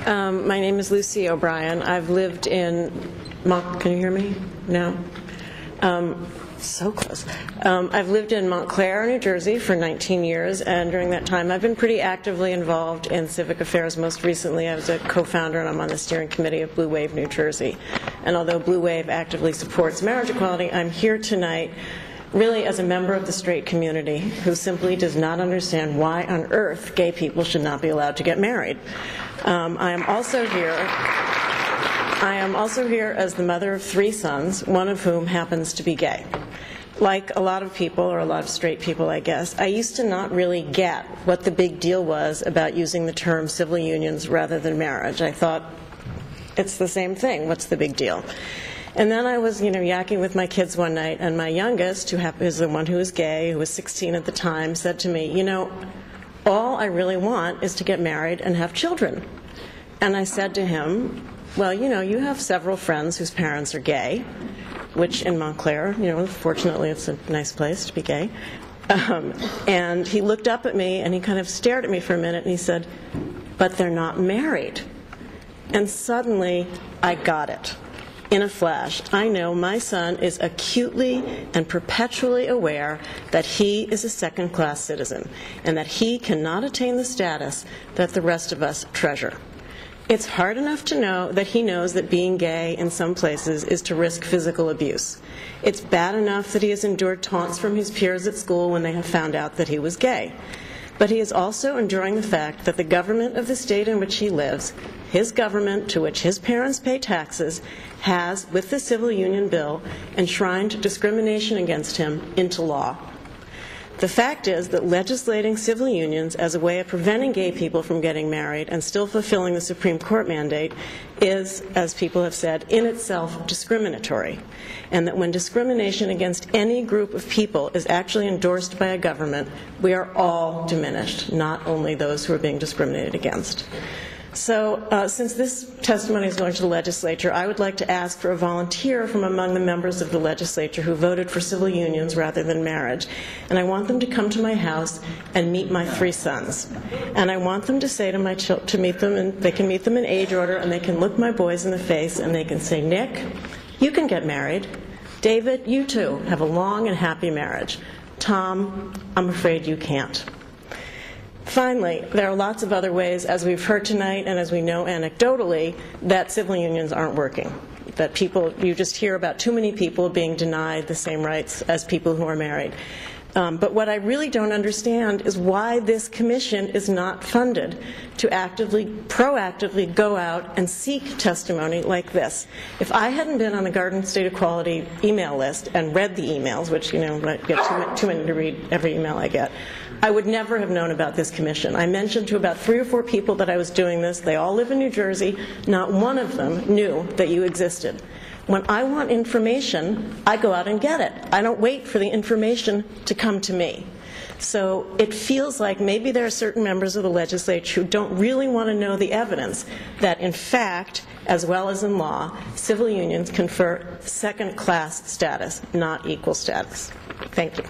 My name is Lucy O'Brien. I've lived in can you hear me? No? So close. I've lived in Montclair, New Jersey for 19 years, and during that time I've been pretty actively involved in civic affairs. Most recently I was a co-founder and I'm on the steering committee of Blue Wave New Jersey. And although Blue Wave actively supports marriage equality, I'm here tonight really as a member of the straight community who simply does not understand why on earth gay people should not be allowed to get married. I am also here as the mother of 3 sons, one of whom happens to be gay. Like a lot of people, or a lot of straight people, I guess, I used to not really get what the big deal was about using the term civil unions rather than marriage. I thought, it's the same thing, what's the big deal? And then I was, yakking with my kids one night, and my youngest, who is the one who was gay, who was 16 at the time, said to me, all I really want is to get married and have children. And I said to him, well, you have several friends whose parents are gay, which in Montclair, fortunately it's a nice place to be gay. And he looked up at me and he kind of stared at me for a minute and he said, but they're not married. And suddenly I got it. In a flash, I know my son is acutely and perpetually aware that he is a second-class citizen and that he cannot attain the status that the rest of us treasure. It's hard enough to know that he knows that being gay in some places is to risk physical abuse. It's bad enough that he has endured taunts from his peers at school when they have found out that he was gay. But he is also enduring the fact that the government of the state in which he lives, his government to which his parents pay taxes, has, with the civil union bill, enshrined discrimination against him into law. The fact is that legislating civil unions as a way of preventing gay people from getting married and still fulfilling the Supreme Court mandate is, as people have said, in itself discriminatory. And that when discrimination against any group of people is actually endorsed by a government, we are all diminished, not only those who are being discriminated against. So since this testimony is going to the legislature, I would like to ask for a volunteer from among the members of the legislature who voted for civil unions rather than marriage. And I want them to come to my house and meet my 3 sons. And I want them to say to my children, to meet them, and they can meet them in age order, and they can look my boys in the face, and they can say, Nick, you can get married. David, you too have a long and happy marriage. Tom, I'm afraid you can't. Finally, there are lots of other ways, as we've heard tonight and as we know anecdotally, that civil unions aren't working. That you just hear about too many people being denied the same rights as people who are married. But what I really don't understand is why this commission is not funded to proactively go out and seek testimony like this. If I hadn't been on the Garden State Equality email list and read the emails, which, I get too many to read every email I get, I would never have known about this commission. I mentioned to about 3 or 4 people that I was doing this. They all live in New Jersey. Not one of them knew that you existed. When I want information, I go out and get it. I don't wait for the information to come to me. So it feels like maybe there are certain members of the legislature who don't really want to know the evidence that, in fact, as well as in law, civil unions confer second-class status, not equal status. Thank you.